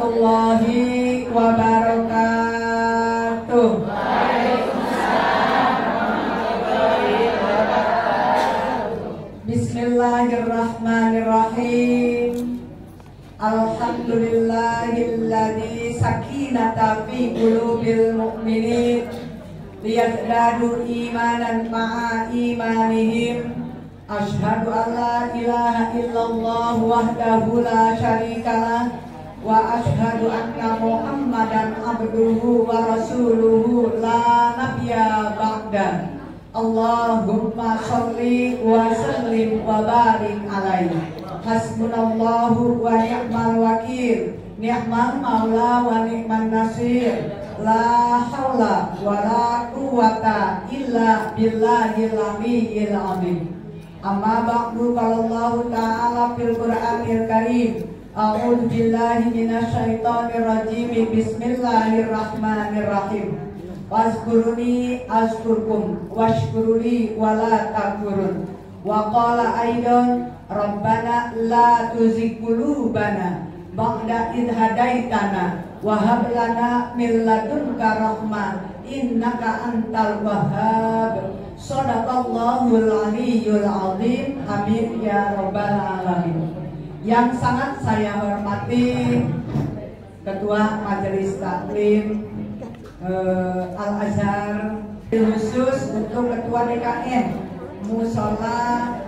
Warahmatullahi wabarakatuh. Bismillahirrahmanirrahim. Alhamdulillahilladzi sakinata fi qulubil mu'minin liyazdadu imanan ma'a imanihim. Asyhadu an la ilaha illallah wahdahu la syarikalah wa asyhadu anna Muhammadan abduhu wa rasuluhu la nabiyya ba'da. Allahumma sholli wa sallim wa barik alaihi. Hasbunallahu wa ni'mal wakil, ni'mal maula wa ni'man nasir. La haula wa la quwwata illa billahil aliyyil azim. Amma ba'du, qala Allah ta'ala fil Qur'anil Karim. A'udzu billahi minasyaitonir rajim. Bismillahirrahmanirrahim. Wazkuruni azkurkum washkuruli wala takfurun. Wa qala aidan rabbana la tuzigh qulubana ba'da idh hadaitana wa hab lana min ladunka rahmah innaka antal wahhab. Shadaqallahul aliyyul azim. Amin ya rabbal alamin. Yang sangat saya hormati Ketua Majelis Taklim Al-Azhar, khusus untuk Ketua DKM Mushola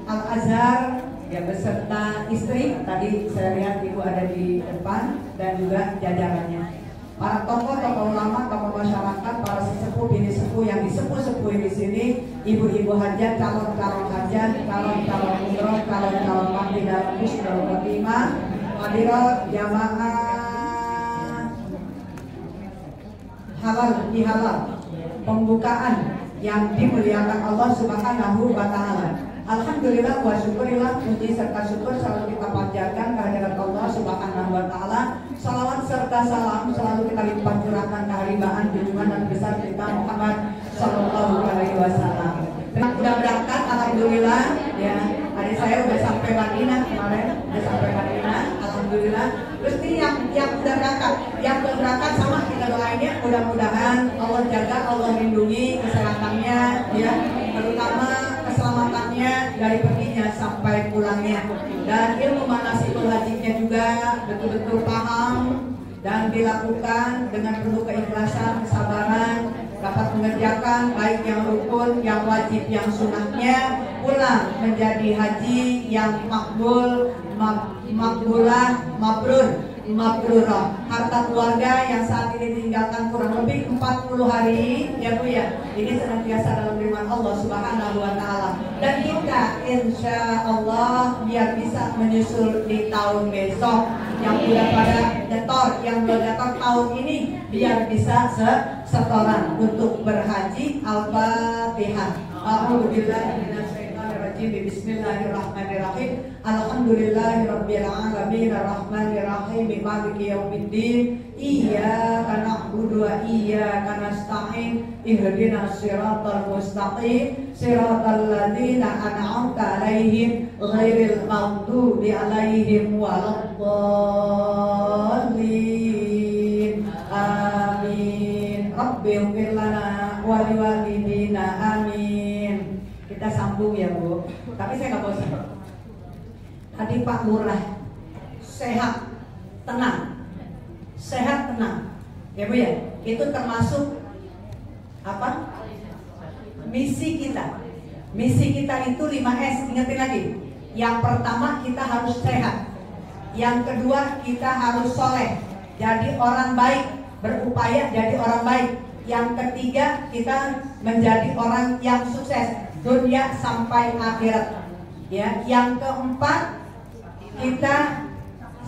Al-Azhar ya beserta istri, tadi saya lihat ibu ada di depan, dan juga jajarannya, para tokoh-tokoh ulama, tokoh masyarakat, para sesepuh, bini sepuh yang disepuh-sepuhin di sini, ibu-ibu hajat, calon-calon hajat, calon-calon umroh, calon-calon mati dalam musnul khotimah, hadirat jamaah halal bihalal, pembukaan yang dimuliakan Allah Subhanahu wa Ta'ala. Alhamdulillah wa syukurillah, puji serta syukur selalu kita panjatkan kehadirat Allah Subhanahu wa Ta'ala. Salawat serta salam selalu kita limpah curahkan kehariban junjungan dan besar kita Muhammad sallallahu alaihi wasallam. Sudah berangkat, alhamdulillah ya. Adik saya udah sampai Madinah kemarin, udah sampai Madinah, alhamdulillah. Terus ini yang udah berangkat, yang belum berangkat sama kita doain ya, mudah-mudahan Allah jaga, Allah lindungi kesehatannya ya, terutama keselamatannya dari perginya sampai pulangnya, dan ilmu manasikul hajinya juga betul-betul paham dan dilakukan dengan penuh keikhlasan, kesabaran, dapat mengerjakan baik yang rukun, yang wajib, yang sunnahnya, pulang menjadi haji yang makbul, makbulah, mabrurah. Harta keluarga yang saat ini ditinggalkan kurang lebih 40 hari ya Bu ya, ini senantiasa dalam firman Allah Subhanahu wa Ta'ala, dan kita insya Allah biar bisa menyusul di tahun besok yang udah pada nyetor, yang belum nyetor tahun ini biar bisa setoran untuk berhaji. Al-Fatihah. A'udzubillahi minasyaitonir rajim. Bismillahirrahmanirrahim. Alhamdulillahirabbil alamin arrahmanir rahim maliki yaumiddin. Iyyaka na'budu wa iyyaka nasta'in. Ihdinas siratal mustaqim. Siratal ladzina an'amta 'alaihim ghairil maghdubi 'alaihim waladdallin. Amin. Rabbighfir lana wa liwalidina. Amin. Kita sambung ya Bu. Tapi saya nggak bosan. Tadi Pak Lurah sehat, tenang, sehat, tenang, ya Bu ya. Itu termasuk apa? Misi kita. Misi kita itu 5S. Ingetin lagi. Yang pertama kita harus sehat. Yang kedua kita harus soleh, jadi orang baik, berupaya jadi orang baik. Yang ketiga kita menjadi orang yang sukses dunia sampai akhirat. Ya, yang keempat kita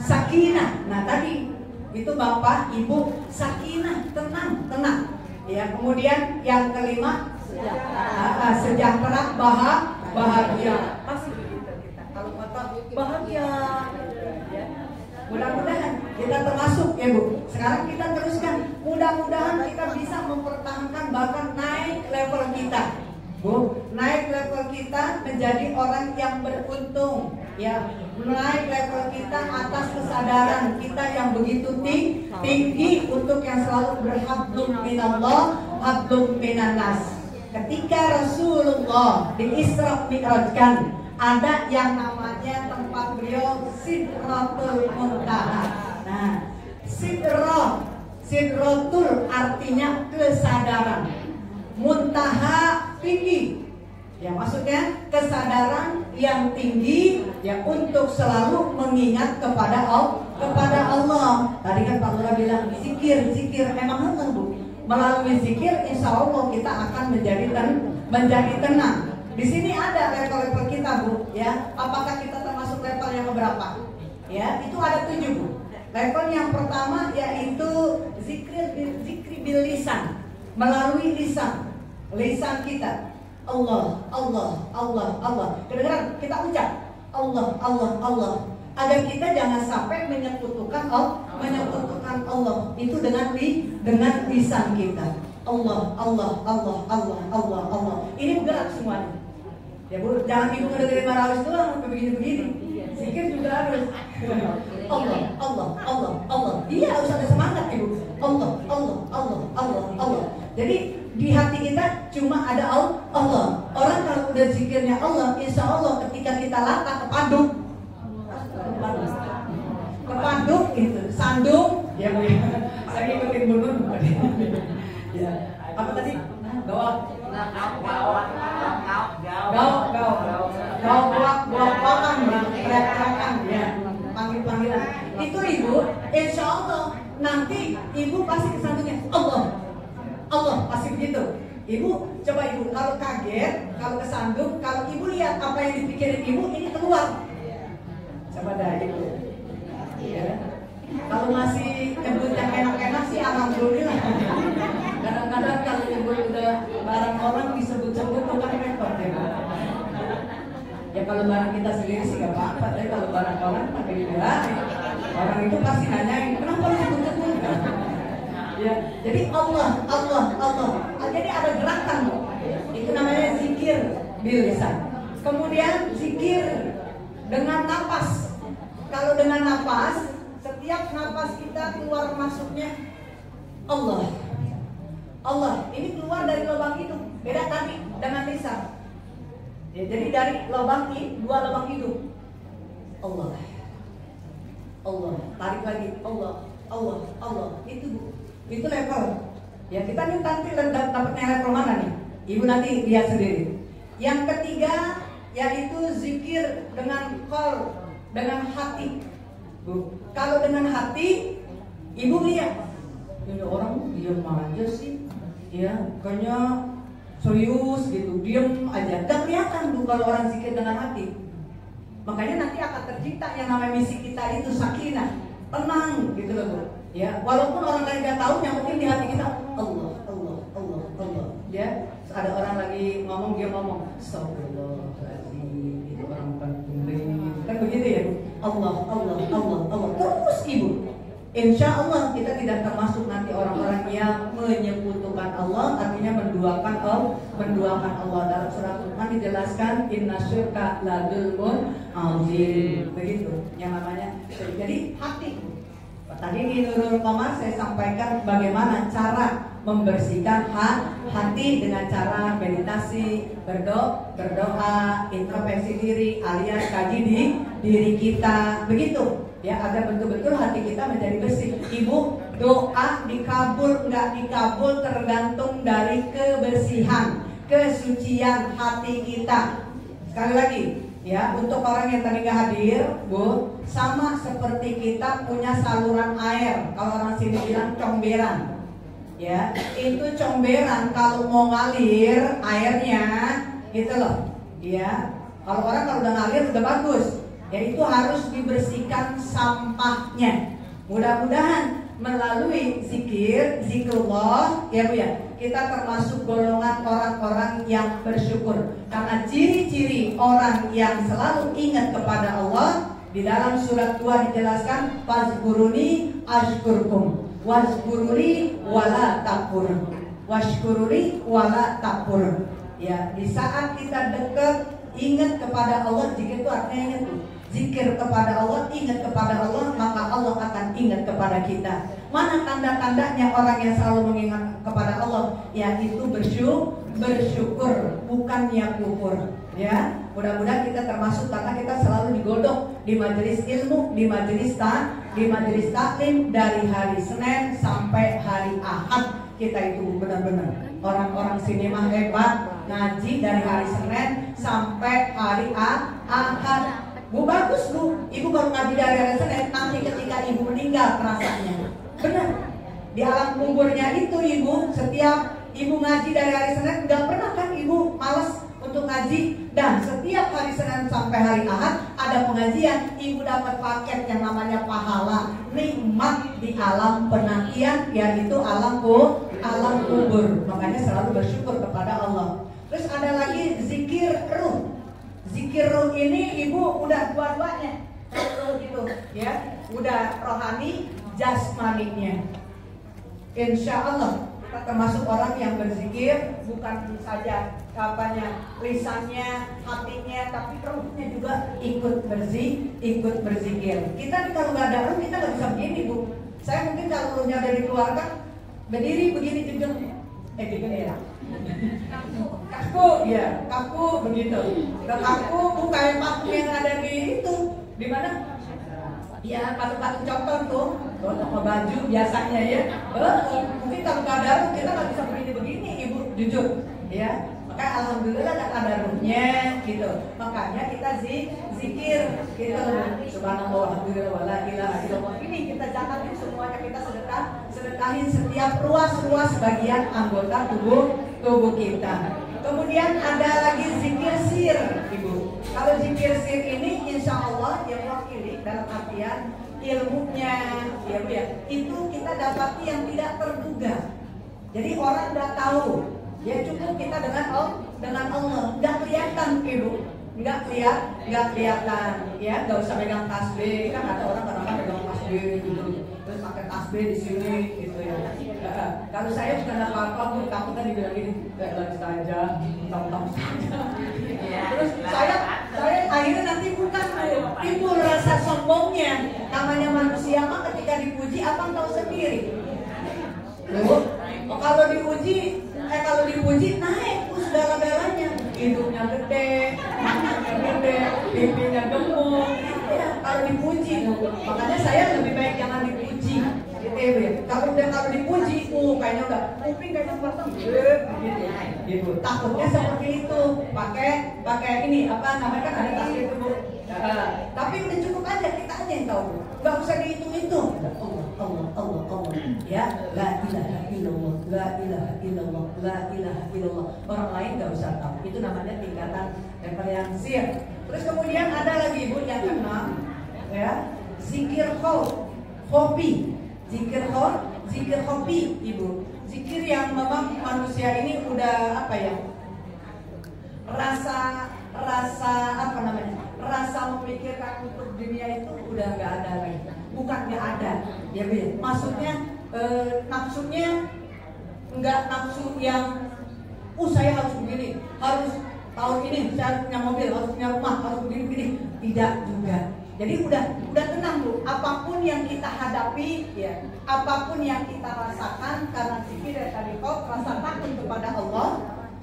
sakinah. Nah tadi itu Bapak Ibu sakinah, tenang. Ya, kemudian yang kelima sejahtera, bahagia. Pasti kita kalau kata bahagia. Mudah-mudahan kita termasuk ya Bu. Sekarang kita teruskan. Mudah-mudahan kita bisa mempertahankan bahkan naik level kita. Bu, naik level kita menjadi orang yang beruntung. ya naik level kita atas kesadaran kita yang begitu tinggi untuk yang selalu berhablum minallah hablum minannas. Ketika Rasulullah di Isra Mi'rajkan, ada yang namanya tempat beliau Sidratul Muntaha. Nah, Sidratul artinya kesadaran, Muntaha tinggi. Ya, maksudnya kesadaran yang tinggi ya untuk selalu mengingat kepada Allah. Tadi kan Pak Lurah bilang zikir memang benar Bu. Melalui zikir insya Allah kita akan menjadi tenang. Di sini ada level-level kita Bu, ya. Apakah kita termasuk level yang berapa? Ya, itu ada 7 Bu. Level yang pertama yaitu zikri bil lisan, melalui lisan kita. Allah. Kedengaran kita ucap Allah. Agar kita jangan sampai menyekutukan Allah itu dengan lisan kita. Allah. Ini bergerak semuanya. Ya Bu, jangan ibu dengerin marawis doang begini. Zikir juga harus. Allah. Iya, harus ada semangat Ibu. Allah. Jadi di hati kita cuma ada Allah. Orang kalau udah zikirnya Allah, insya Allah ketika kita latah kepaduk gitu, sandung ya Bu. Saya ngikutin bunun. Ya. Apa tadi? Gawak, teriak-teriakan, ya, panggil-panggilan. Itu Ibu, insya Allah nanti Ibu pasti kesandungnya Allah pasti begitu. Ibu, coba Ibu kalau kaget, kalau kesandung, kalau Ibu lihat apa yang dipikirin Ibu ini keluar. Coba dah Ibu. Ya. Kalau masih nyebut yang enak-enak sih alhamdulillah. Kadang-kadang kalau Ibu udah barang orang disebut-sebut tuh kan repot ya. Ya kalau barang kita sendiri sih gak apa-apa, tapi kalau barang orang pakai juga orang itu pasti nanyain kenapa disebut-sebut kan? Ya, jadi Allah. Jadi ada gerakan, itu namanya zikir bil lisan. Kemudian zikir dengan napas. Kalau dengan napas, setiap napas kita keluar masuknya Allah. Ini keluar dari lubang hidung. Beda tadi dengan lisan. Ya, jadi dari lubang ini 2 lubang hidung. Allah. Tarik lagi Allah. Itu Bu. Itu level. Ya kita nih nanti dapatnya level mana nih? Ibu nanti lihat sendiri. Yang ketiga yaitu zikir dengan qalb, dengan hati. Bu, kalau dengan hati Ibu lihat ini orang diam aja sih. Ya, kayaknya serius gitu, diam aja. Gak kelihatan Bu kalau orang zikir dengan hati. Makanya nanti akan tercipta yang namanya misi kita itu sakinah, tenang gitu loh Bu. Ya, walaupun orang lain gak tahu, yang penting di hati kita Allah. Ya, ada orang lagi ngomong, dia ngomong astagfirullahaladzim, itu orang penting, kan begitu ya Bu. Allah. Terus Ibu, insya Allah kita tidak termasuk nanti orang-orang yang menyekutukan Allah, artinya menduakan Allah. Dalam surat Luqman dijelaskan inna syirka la dzulmun azim, begitu yang namanya. Jadi hati. Tadi di Nurul Qamar saya sampaikan bagaimana cara membersihkan hati dengan cara meditasi, berdoa, introspeksi diri, alias kaji di diri kita, begitu ya, agar betul-betul hati kita menjadi bersih. Ibu, doa dikabul nggak dikabul tergantung dari kebersihan, kesucian hati kita. Sekali lagi ya, untuk orang yang tadi nggak hadir Bu, sama seperti kita punya saluran air. Kalau orang sini bilang comberan. Ya, itu comberan kalau mau ngalir airnya gitu loh. Ya, kalau udah ngalir udah bagus. Ya, itu harus dibersihkan sampahnya. Mudah-mudahan melalui zikrullah ya Bu ya, kita termasuk golongan orang-orang yang bersyukur. Karena ciri-ciri orang yang selalu ingat kepada Allah, di dalam surat 2 dijelaskan fazkuruni ashkurkum wazkuruni wala takfurun. Washkuruni wala takfurun. Ya, di saat kita dekat ingat kepada Allah, jika itu artinya ingat tuh. zikir kepada Allah, ingat kepada Allah, maka Allah akan ingat kepada kita. Mana tanda-tandanya orang yang selalu mengingat kepada Allah? Yaitu bersyukur, bukannya kufur. Ya, mudah-mudahan kita termasuk karena kita selalu digodok di majelis ilmu, di majelis taklim dari hari Senin sampai hari Ahad. Kita itu benar-benar orang-orang sini mah hebat, ngaji dari hari Senin sampai hari Ahad. Bu bagus bu, ibu baru ngaji dari hari Senin, nanti ketika ibu meninggal rasanya. Benar, di alam kuburnya itu ibu, setiap ibu ngaji dari hari Senin, nggak pernah kan ibu malas untuk ngaji. Dan setiap hari Senin sampai hari Ahad ada pengajian, ibu dapat paket yang namanya pahala, nikmat di alam penantian, yaitu alam kubur. Makanya selalu bersyukur kepada Allah. Terus ada lagi zikir ruh. Zikir ruh ini ibu udah dua-duanya gitu ya, udah rohani jasmaninya. Insya Allah kita termasuk orang yang berzikir, bukan saja lisannya, hatinya, tapi ruhnya juga ikut berzikir. Kita nih kalau nggak ada ruh kita nggak bisa begini bu. Saya mungkin kalau ruhnya udah dikeluarkan berdiri begini jengkel, ya. Kaku, ya, kaku begitu. Dan kaku bukan paku yang ada di itu, di mana? Ya, patung-patung contoh tuh, toko baju biasanya ya. Mungkin kalau nggak ada ruh kita nggak bisa begini, ibu jujur, ya. Maka alhamdulillah ada ruhnya, gitu. Makanya kita zikir, gitu. Subhanallah, alhamdulillah, wala ilaha illallah. Ini kita jatahin semuanya, kita sedekahin setiap ruas-ruas bagian anggota tubuh kita. Kemudian ada lagi zikir sir, ibu. Kalau zikir sir ini insya Allah yang wakili dalam artian ilmunya, ya bu ya, itu kita dapati yang tidak terduga. Jadi orang udah tahu, ya cukup kita dengan Allah, nggak kelihatan ibu, nggak kelihatan, ya nggak usah pegang tasbih, kan ada orang kadang-kadang pegang tasbih gitu, terus pakai tasbih di sini gitu ya. Kalau saya bukan apa-apa, bu, takutnya dibilang gini, kayak lagi saja, tahu-tahu saja. Terus saya akhirnya nanti bukan timbul rasa sombongnya. Namanya manusia mah ketika dipuji apa tahu sendiri. Kalau dipuji naik segala-galanya, hidungnya gede, matanya gede, pipinya gemuk. Ya, kalau dipuji, makanya saya lebih baik jangan dipuji. Kalau dipuji, kayaknya udah kuping kayaknya batang gitu. Takutnya seperti itu. Pakai ini apa namanya, kan ada tasbih itu bu. Tapi udah cukup aja, kita aja yang tahu. Gak usah dihitung-hitung. Allah. Ya, la ilaha illallah, la ilaha illallah, la ilaha illallah. Orang lain gak usah tahu. Itu namanya tingkatan level yang sir. Terus kemudian ada lagi ibu yang keenam, ya, zikir hobi. Zikir hobi ibu. Zikir yang memang manusia ini udah apa ya? Rasa apa namanya? Rasa memikirkan untuk dunia itu udah nggak ada lagi. Bukan nggak ada, ya bu. Maksudnya nafsunya nggak nafsu yang saya harus begini, harus tahun ini saya harus punya mobil, harus punya rumah, harus begini. Tidak juga. Jadi udah tenang bu. Apapun yang kita hadapi, ya, apapun yang kita rasakan, karena zikir dari tadi rasa takut kepada Allah.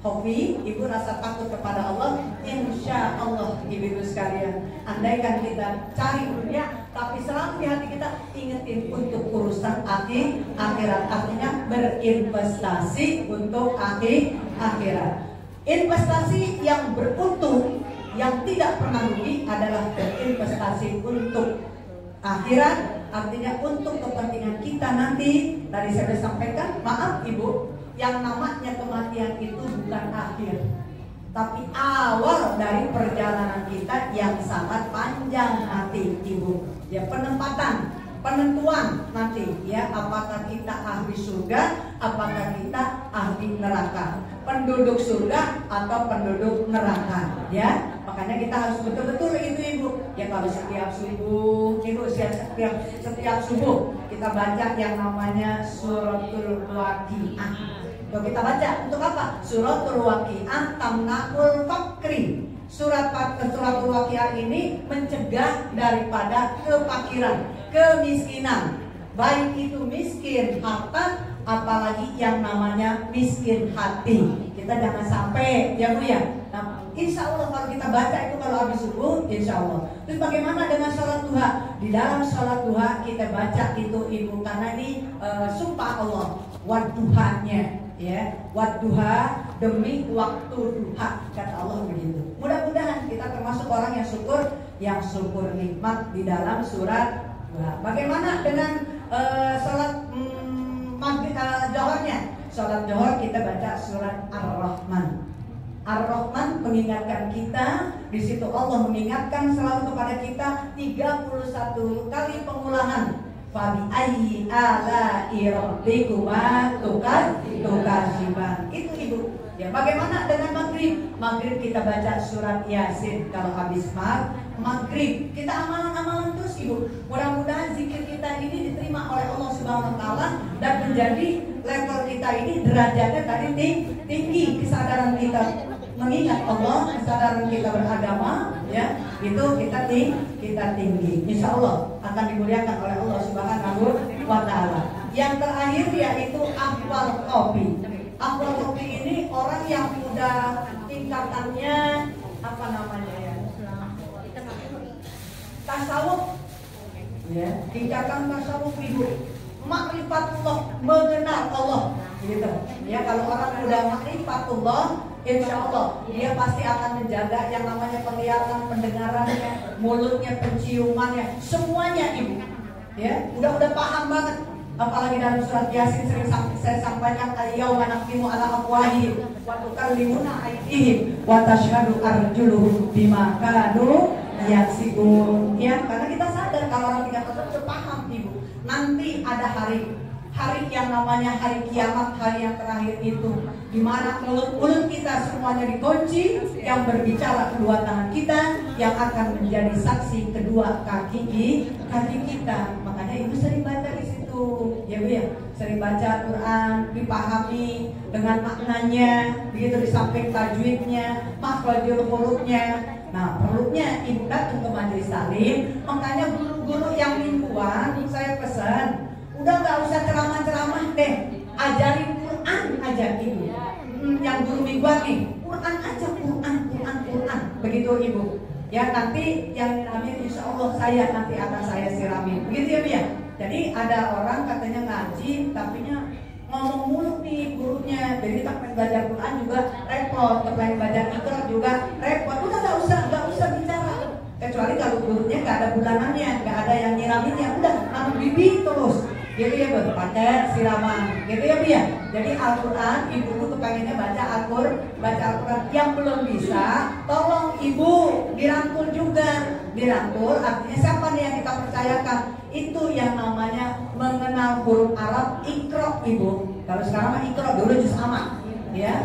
Hobi, ibu rasa takut kepada Allah, insya Allah ibu sekalian. Andaikan kita cari dunia, tapi selalu di hati kita ingetin untuk urusan akhirat, artinya berinvestasi untuk akhirat. Investasi yang beruntung, yang tidak pernah rugi adalah berinvestasi untuk akhirat, artinya untuk kepentingan kita nanti. Tadi saya sudah sampaikan, maaf ibu, yang namanya kematian itu bukan akhir, tapi awal dari perjalanan kita yang sangat panjang nanti ibu. Ya, penentuan nanti, ya, apakah kita ahli surga, apakah kita ahli neraka, penduduk surga atau penduduk neraka, ya. Makanya kita harus betul-betul itu ibu. Ya, kalau setiap subuh ibu, setiap subuh kita baca yang namanya suratul waqiah. Kalau kita baca untuk apa? Suratul waqiah tamna'ul fakri. Suratul Waqiah ini mencegah daripada kefakiran, kemiskinan. Baik itu miskin harta, apalagi yang namanya miskin hati. Kita jangan sampai, ya Bu ya. Nah, insya Allah kalau kita baca itu kalau habis subuh, insya Allah. Terus bagaimana dengan sholat duha? Di dalam sholat duha kita baca itu Ibu, karena ini sumpah Allah, wadduhanya, ya, wadduha, demi waktu duha, kata Allah begitu. Mudah-mudahan kita termasuk orang yang syukur nikmat di dalam surat duha. Bagaimana dengan sholat johornya? Sholat johor kita baca surat Ar-Rahman. Ar-Rahman mengingatkan kita, di situ Allah mengingatkan selalu kepada kita 31 kali pengulangan. Fabi ayyi ala'i rabbikuma tukadziban. Itu Ibu. Ya, bagaimana dengan maghrib? Maghrib kita baca surat Yasin kalau habis maghrib. Kita amalan-amalan terus Ibu. Mudah-mudahan zikir kita ini diterima oleh Allah Subhanahu wa taala dan menjadi level kita ini derajatnya tadi tinggi, kesadaran kita mengingat Allah, kesadaran kita beragama, ya, itu kita tinggi. Insya Allah akan dimuliakan oleh Allah Subhanahu wa taala. Yang terakhir yaitu ahwal qofi. Ahwal qofi ini orang yang udah tingkatannya apa namanya ya? Tasawuf. Ya, tingkatan tasawuf Ibu. Ma'rifatullah, mengenal Allah, gitu. Ya, kalau orang udah ma'rifatullah, insya Allah dia pasti akan menjaga yang namanya penglihatan, pendengarannya, mulutnya, penciumannya, semuanya Ibu. Ya, udah paham banget. Apalagi dalam surat Yasin sering saya sampaikan, al-yauma nakhtimu ala afwahihim wa tukallimuna aydihim wa tashhadu arjuluhum bima kanu yaksibun. Ya, karena kita sadar kalau orang tidak tersebut paham Ibu. Nanti ada hari yang namanya hari kiamat, hari yang terakhir itu, di mana mulut kita semuanya dikunci, yang berbicara kedua tangan kita, yang akan menjadi saksi kedua kaki kita. Makanya Ibu sering baca di situ, ya Bu ya, sering baca Quran, dipahami dengan maknanya, begitu, di samping tajwidnya, makhrajul hurufnya. Nah, perlunya Ibu datang ke majelis taklim. Makanya guru-guru yang mingguan saya pesan, udah nggak usah ceramah-ceramah deh, ajarin Quran aja Ibu. Yang guru mingguan nih, Quran aja, Quran, begitu Ibu. Ya, nanti yang nyiramin insya Allah nanti akan saya siramin, begitu ya Bu ya. Jadi ada orang katanya ngaji, tapinya ngomong mulu nih gurunya, jadi kita pengen belajar Quran juga repot, pengen belajar Iqra juga repot. Udah nggak usah bicara, kecuali kalau gurunya nggak ada bulanannya, nggak ada yang nyiraminnya, udah nanam bibi terus, gitu ya Bu, pakai siraman, gitu ya Bu ya. Jadi Al-Quran, Ibu kepengennya baca Al-Quran. Yang belum bisa, tolong Ibu dirangkul juga. Dirangkul artinya siapa nih yang kita percayakan? Itu yang namanya mengenal huruf Arab, Iqra Ibu. Kalau sekarang mah Iqra, dulu juz amma, ya.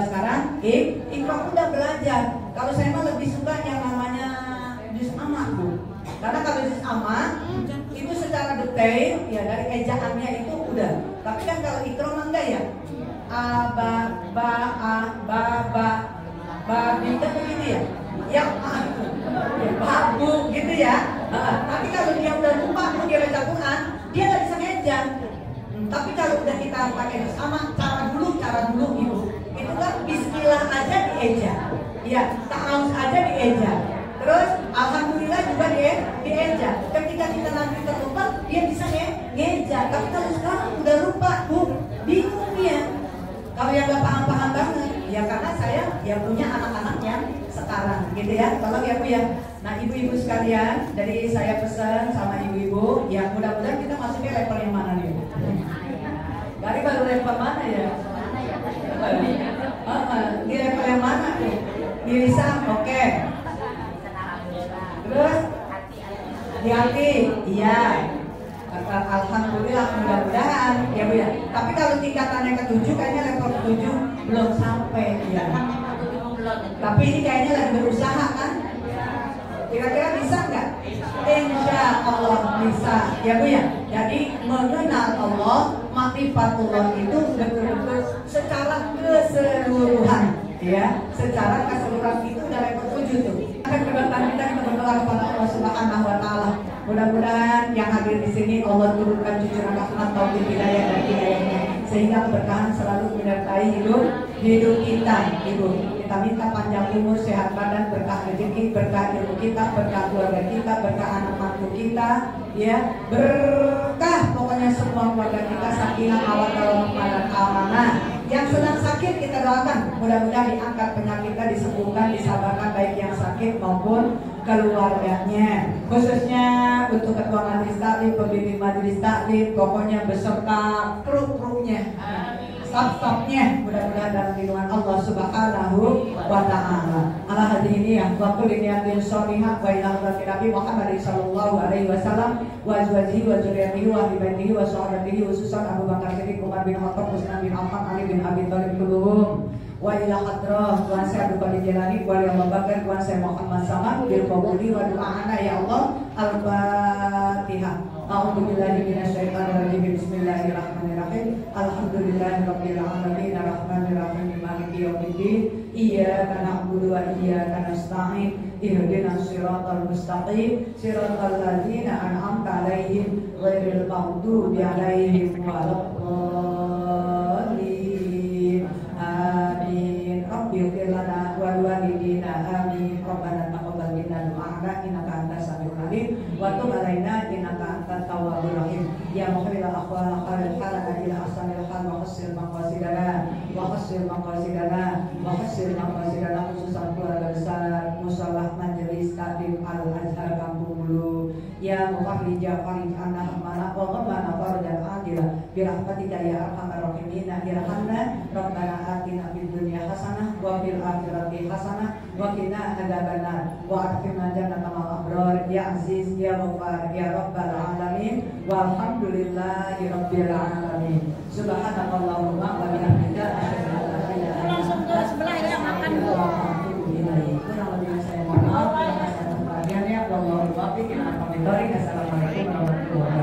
Sekarang Iqra udah belajar. Kalau saya mah lebih suka yang namanya juz amma Bu. Karena kalau juz amma itu secara detail, ya dari ejaannya itu udah. Tapi kan kalau Iqra mah enggak ya. A, ba, bi, kan begitu ya. Ya, babu gitu ya. Tapi kalau dia udah lupa dia baca Quran, dia nggak bisa ngeja. Tapi kalau udah kita pakai sama cara dulu Ibu, itu kan bismillah aja dieja, ya, ta'awuz aja dieja, terus alhamdulillah juga dieja. Ketika kita nanti terlupa, dia bisa ngeja. Tapi kalau sekarang udah lupa Bu, bingung dia. Kalau yang nggak paham banget, ya karena saya ya punya anak-anak yang sekarang, gitu ya. Tolong ya Bu ya. Nah ibu-ibu sekalian, jadi saya pesan sama ibu-ibu, ya mudah-mudahan kita masuknya level yang mana nih Bu? Dari baru level mana ya? Di level yang mana nih? Di lisan, oke. Terus di hati, iya. Alhamdulillah, mudah-mudahan ya Bu ya. Tapi kalau tingkatannya ke-7 kayaknya level 7 belum sampai ya. Tapi ini kayaknya lagi berusaha kan? Kira-kira bisa nggak? Insya Allah bisa ya Bu ya. Jadi mengenal Allah, ma'rifatullah itu betul-betul secara keseluruhan ya. Secara keseluruhan itu dari level 7 selanjutnya kita berdoa kepada Allah Subhanahu wa taala. Mudah-mudahan yang hadir di sini Allah turunkan cucuran rahmat, taufik, hidayah dan hidayahnya sehingga keberkahan selalu menyertai hidup kita. Ibu, kita minta panjang umur, sehat badan, berkah rezeki, berkah ilmu kita, berkah keluarga kita, berkah anak mantu kita, ya, berkah pokoknya semua keluarga kita, sakinah, mawaddah, warahmah dan amanah. Yang sedang sakit kita doakan mudah-mudahan diangkat penyakitnya, disembuhkan, disabarkan baik yang sakit maupun keluarganya. Khususnya untuk ketua majelis taklim, pembimbing majelis taklim, pokoknya beserta kru-krunya, staf-stafnya, mudah-mudahan dalam lindungan Allah Subhanahu wa taala. Ala hadhihi ya wa kulli niyatin shalihah wa ila hadratin Nabi Muhammad sallallahu alaihi wasallam wa azwajihi wa dzurriyyatihi wa ahli baitihi wa sahabatihi khususan Abu Bakar Siddiq, Umar bin Khattab, Utsman bin Affan, Ali bin Abi Thalib kulluhum wa ila hadrah Tuhan saya Abdul Qadir Jilani wa ila Bakar Tuhan saya Muhammad Samad bil qabuli wa du'ana ya Allah. Al-Fatihah. A'udzu billahi minasyaitonir rajim. Bismillahirrahmanirrahim. Alhamdulillahirabbil alamin arrahmanir rahim maliki yaumiddin. Iyyaka na'budu wa iyyaka nasta'in. Ihdinas siratal mustaqim. Siratal ladzina an'amta 'alaihim ghairil maghdubi 'alaihim waladdallin. Amin. Rabbi ighfir lana wa liwalidina amin. Rabbana taqabbal minna du'ana innaka antas samiul alim wa tub 'alaina innaka antat tawwabur rahim. Ya muhil al-ahwal khalil halana ila ahsanil hal wa hasil maqasidana khususan keluarga besar Musalah Majelis Taklim Al-Azhar Kampung Hulu. Ya mufarrija farij anna hamana wa ghammana farjan adila birahmatika ya arhamar rahimin. Irhamna rabbana atina fid dunya hasanah wa fil akhirati hasanah wa qina adzabannar wa adkhilna jannatal abrar ya aziz ya ghaffar ya rabbal alamin walhamdulillahi rabbil alamin. Subhanakallahumma wa bihamdika asyhadu an la ilaha illa anta astaghfiruka wa atubu ilaik. Kurang lebih saya mohon maaf. Assalamualaikum warahmatullahi wabarakatuh.